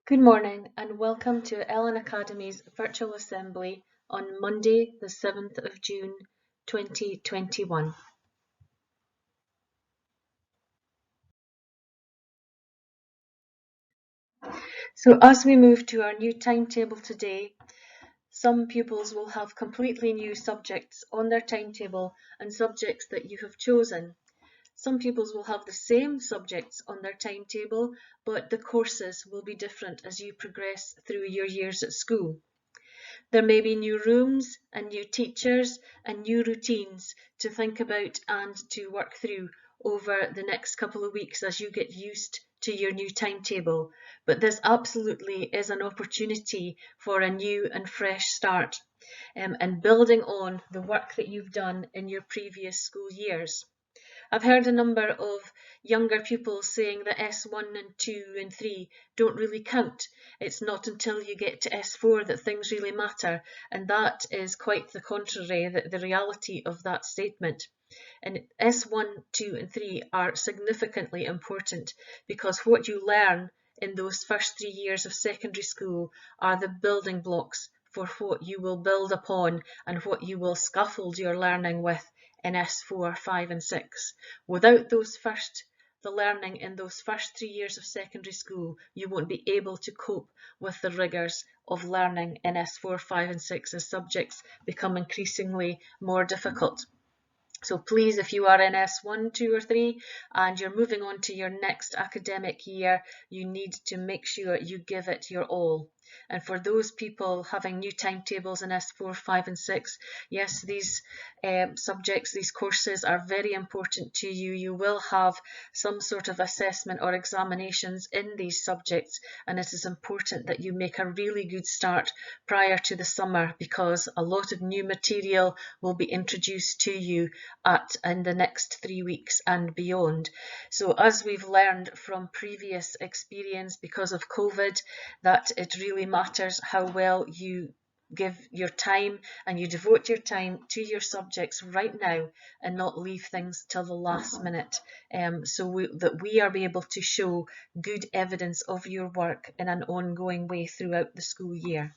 Good morning and welcome to Ellon Academy's virtual assembly on Monday, the 7th of June 2021. So as we move to our new timetable today, some pupils will have completely new subjects on their timetable and subjects that you have chosen. Some pupils will have the same subjects on their timetable, but the courses will be different as you progress through your years at school. There may be new rooms and new teachers and new routines to think about and to work through over the next couple of weeks as you get used to your new timetable. But this absolutely is an opportunity for a new and fresh start and building on the work that you've done in your previous school years. I've heard a number of younger pupils saying that S1 and 2 and 3 don't really count. It's not until you get to S4 that things really matter, and that is quite the contrary, the reality of that statement. And S1, 2 and 3 are significantly important because what you learn in those first 3 years of secondary school are the building blocks for what you will build upon and what you will scaffold your learning with in S4, 5 and 6. Without the learning in those first 3 years of secondary school, you won't be able to cope with the rigours of learning in S4, 5 and 6 as subjects become increasingly more difficult. So please, if you are in S1, 2 or 3 and you're moving on to your next academic year, you need to make sure you give it your all. And for those people having new timetables in S4, 5 and 6, yes, these subjects, these courses are very important to you. You will have some sort of assessment or examinations in these subjects, and it is important that you make a really good start prior to the summer because a lot of new material will be introduced to you in the next 3 weeks and beyond. So as we've learned from previous experience because of COVID, that it really matters how well you give your time and you devote your time to your subjects right now and not leave things till the last minute, so that we are able to show good evidence of your work in an ongoing way throughout the school year.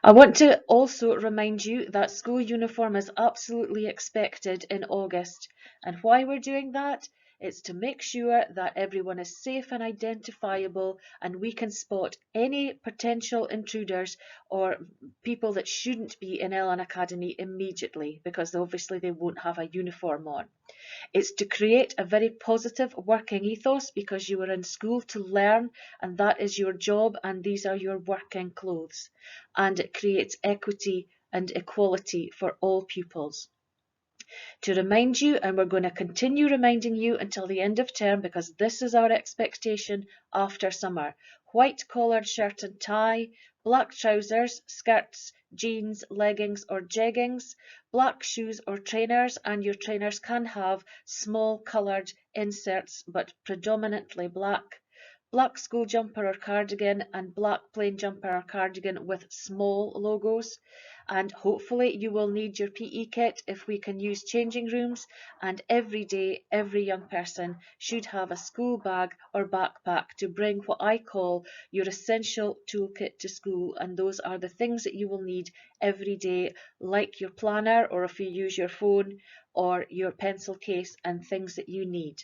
I want to also remind you that school uniform is absolutely expected in August. And why we're doing that? It's to make sure that everyone is safe and identifiable and we can spot any potential intruders or people that shouldn't be in Ellon Academy immediately because obviously they won't have a uniform on. It's to create a very positive working ethos because you are in school to learn and that is your job and these are your working clothes. And it creates equity and equality for all pupils. To remind you, and we're going to continue reminding you until the end of term because this is our expectation after summer. White collared shirt and tie, black trousers, skirts, jeans, leggings or jeggings, black shoes or trainers, and your trainers can have small coloured inserts but predominantly black. Black school jumper or cardigan and black plain jumper or cardigan with small logos. And hopefully you will need your PE kit if we can use changing rooms, and every day every young person should have a school bag or backpack to bring what I call your essential toolkit to school, and those are the things that you will need every day, like your planner or if you use your phone or your pencil case and things that you need.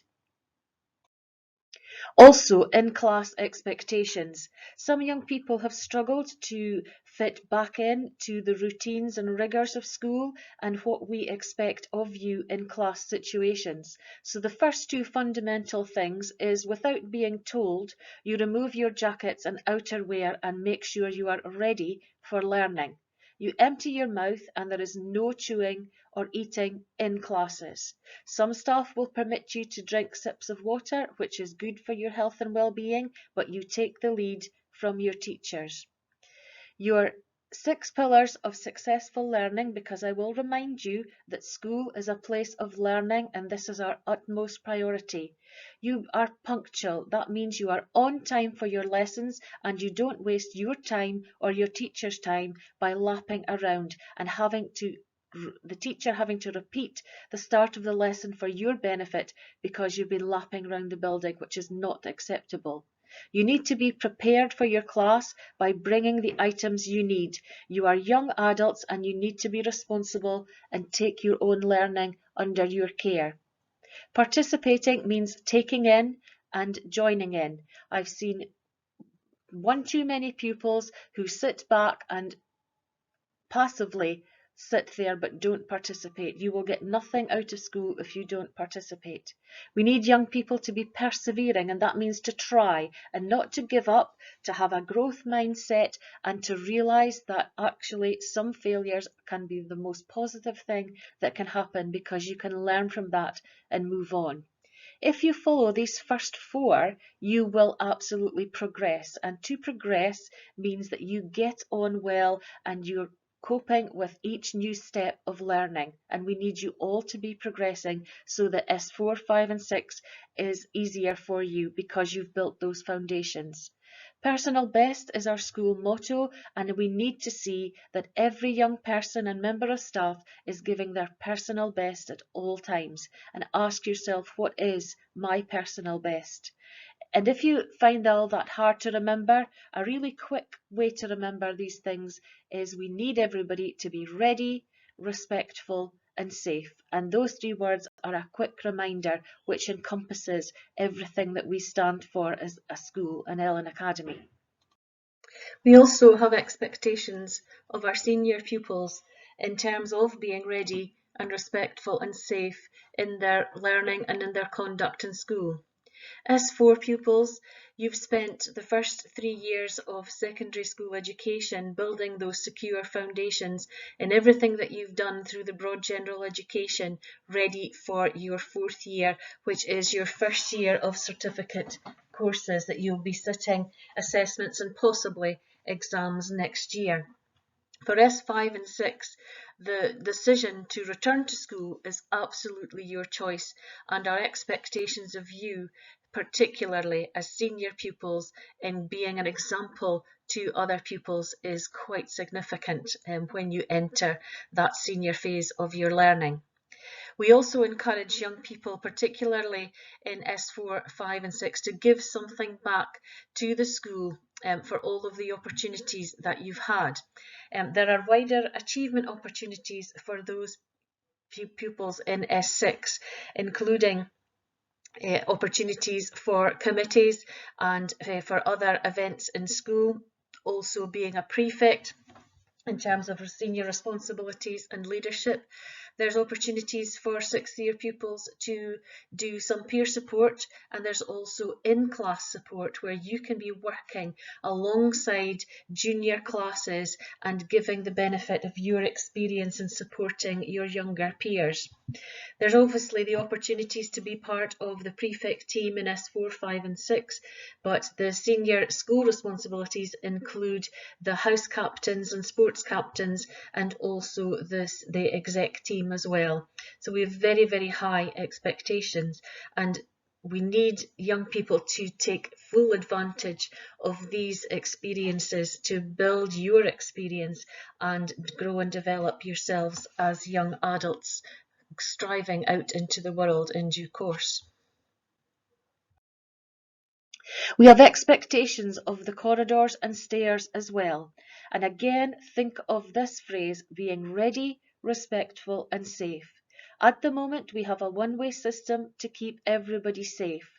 Also, in-class expectations. Some young people have struggled to fit back in to the routines and rigours of school and what we expect of you in class situations. So the first two fundamental things is, without being told, you remove your jackets and outerwear and make sure you are ready for learning. You empty your mouth and there is no chewing or eating in classes. Some staff will permit you to drink sips of water, which is good for your health and well-being, but you take the lead from your teachers. Your 6 pillars of successful learning, because I will remind you that school is a place of learning and this is our utmost priority. You are punctual. That means you are on time for your lessons and you don't waste your time or your teacher's time by lapping around and having to the teacher having to repeat the start of the lesson for your benefit because you've been lapping around the building, which is not acceptable. You need to be prepared for your class by bringing the items you need. You are young adults and you need to be responsible and take your own learning under your care. Participating means taking in and joining in. I've seen one too many pupils who sit back and passively sit there but don't participate. You will get nothing out of school if you don't participate. We need young people to be persevering, and that means to try and not to give up, to have a growth mindset, and to realise that actually some failures can be the most positive thing that can happen, because you can learn from that and move on. If you follow these first four, you will absolutely progress. And to progress means that you get on well and you're coping with each new step of learning. And we need you all to be progressing so that S4, 5 and 6 is easier for you because you've built those foundations. Personal best is our school motto, and we need to see that every young person and member of staff is giving their personal best at all times. And ask yourself, what is my personal best? And if you find all that hard to remember, a really quick way to remember these things is we need everybody to be ready, respectful and safe. And those three words are a quick reminder which encompasses everything that we stand for as a school, an Ellon Academy. We also have expectations of our senior pupils in terms of being ready and respectful and safe in their learning and in their conduct in school. As for pupils, you've spent the first 3 years of secondary school education building those secure foundations in everything that you've done through the broad general education, ready for your 4th year, which is your first year of certificate courses that you'll be sitting assessments and possibly exams next year. For S5 and 6, the decision to return to school is absolutely your choice, and our expectations of you, particularly as senior pupils, in being an example to other pupils is quite significant when you enter that senior phase of your learning. We also encourage young people, particularly in S4, 5 and 6, to give something back to the school for all of the opportunities that you've had. There are wider achievement opportunities for those pupils in S6, including opportunities for committees and for other events in school, also being a prefect in terms of senior responsibilities and leadership. There's opportunities for 6th year pupils to do some peer support, and there's also in-class support where you can be working alongside junior classes and giving the benefit of your experience in supporting your younger peers. There's obviously the opportunities to be part of the prefect team in S4, 5 and 6, but the senior school responsibilities include the house captains and sports captains, and also the exec team as well. So we have very, very high expectations, and we need young people to take full advantage of these experiences to build your experience and grow and develop yourselves as young adults striving out into the world in due course. We have expectations of the corridors and stairs as well. And again, think of this phrase being ready, respectful and safe. At the moment, we have a one-way system to keep everybody safe.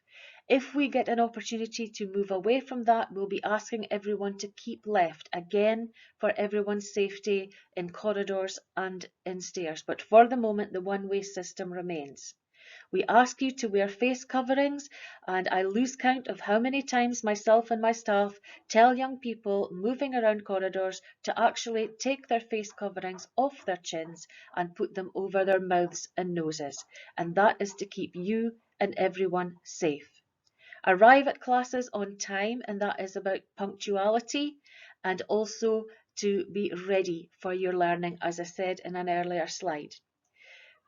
If we get an opportunity to move away from that, we'll be asking everyone to keep left, again, for everyone's safety in corridors and in stairs. But for the moment, the one-way system remains. We ask you to wear face coverings, and I lose count of how many times myself and my staff tell young people moving around corridors to actually take their face coverings off their chins and put them over their mouths and noses. And that is to keep you and everyone safe. Arrive at classes on time, and that is about punctuality, and also to be ready for your learning, as I said in an earlier slide.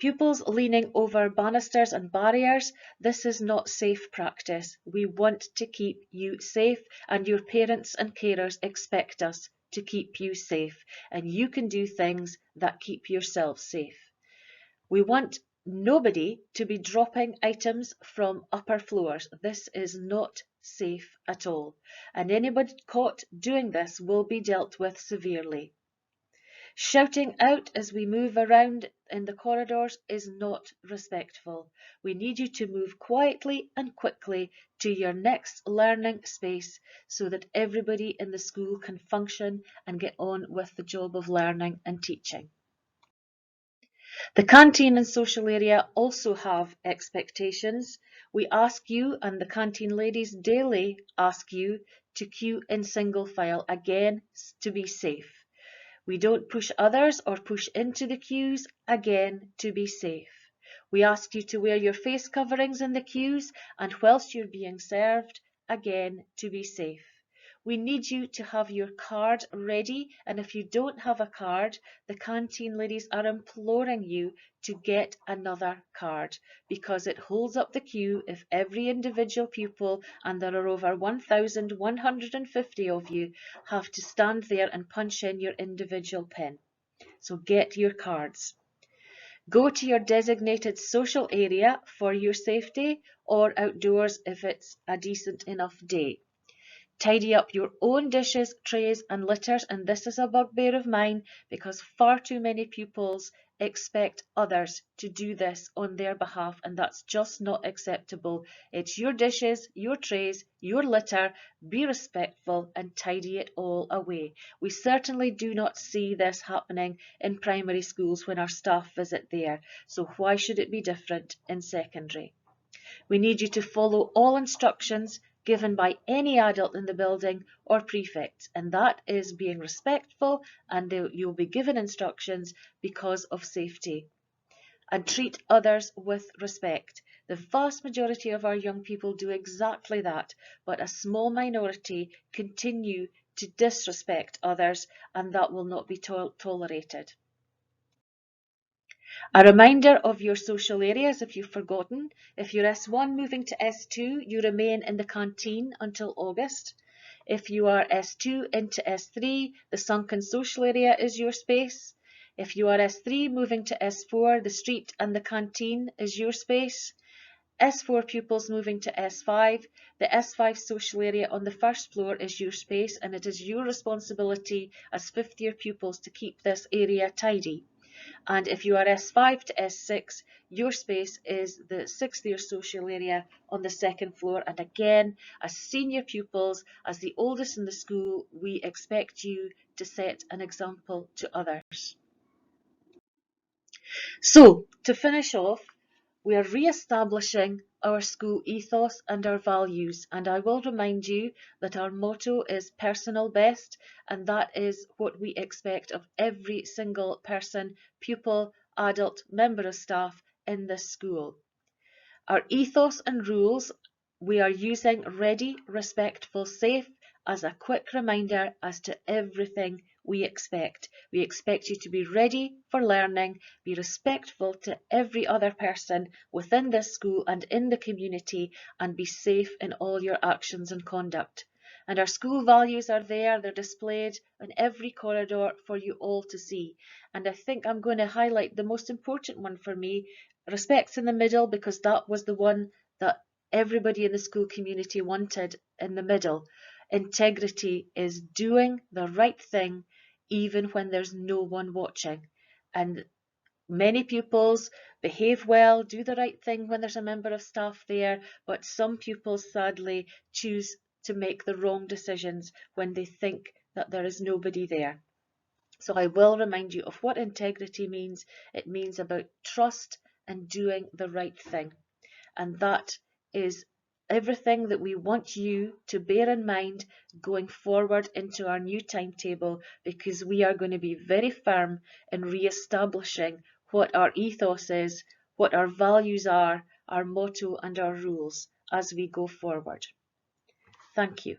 Pupils leaning over banisters and barriers, this is not safe practice. We want to keep you safe, and your parents and carers expect us to keep you safe, and you can do things that keep yourself safe. We want nobody to be dropping items from upper floors. This is not safe at all, and anybody caught doing this will be dealt with severely. Shouting out as we move around in the corridors is not respectful. We need you to move quietly and quickly to your next learning space so that everybody in the school can function and get on with the job of learning and teaching. The canteen and social area also have expectations. We ask you, and the canteen ladies daily ask you, to queue in single file, again, to be safe. We don't push others or push into the queues, again, to be safe. We ask you to wear your face coverings in the queues and whilst you're being served, again, to be safe. We need you to have your card ready, and if you don't have a card, the canteen ladies are imploring you to get another card because it holds up the queue if every individual pupil, and there are over 1,150 of you, have to stand there and punch in your individual pin. So get your cards. Go to your designated social area for your safety or outdoors if it's a decent enough day. Tidy up your own dishes, trays and litters, and this is a bugbear of mine because far too many pupils expect others to do this on their behalf, and that's just not acceptable. It's your dishes, your trays, your litter. Be respectful and tidy it all away. We certainly do not see this happening in primary schools when our staff visit there, so why should it be different in secondary? We need you to follow all instructions given by any adult in the building or prefects, and that is being respectful, and you'll be given instructions because of safety. And treat others with respect. The vast majority of our young people do exactly that, but a small minority continue to disrespect others, and that will not be tolerated. A reminder of your social areas if you've forgotten. If you're S1 moving to S2, you remain in the canteen until August. If you are S2 into S3, the sunken social area is your space. If you are S3 moving to S4, the street and the canteen is your space. S4 pupils moving to S5, the S5 social area on the first floor is your space, and it is your responsibility as fifth year pupils to keep this area tidy. And if you are S5 to S6, your space is the sixth year social area on the second floor. And again, as senior pupils, as the oldest in the school, we expect you to set an example to others. So, to finish off, we are re-establishing our school ethos and our values, and I will remind you that our motto is personal best, and that is what we expect of every single person, pupil, adult, member of staff in this school. Our ethos and rules, we are using ready, respectful, safe as a quick reminder as to everything we expect. We expect you to be ready for learning, be respectful to every other person within this school and in the community, and be safe in all your actions and conduct. And our school values are there, they're displayed in every corridor for you all to see. And I think I'm going to highlight the most important one for me. Respect's in the middle because that was the one that everybody in the school community wanted in the middle. Integrity is doing the right thing even when there's no one watching. And many pupils behave well, do the right thing when there's a member of staff there, but some pupils sadly choose to make the wrong decisions when they think that there is nobody there. So I will remind you of what integrity means. It means about trust and doing the right thing. And that is everything that we want you to bear in mind going forward into our new timetable, because we are going to be very firm in re-establishing what our ethos is, what our values are, our motto and our rules as we go forward. Thank you.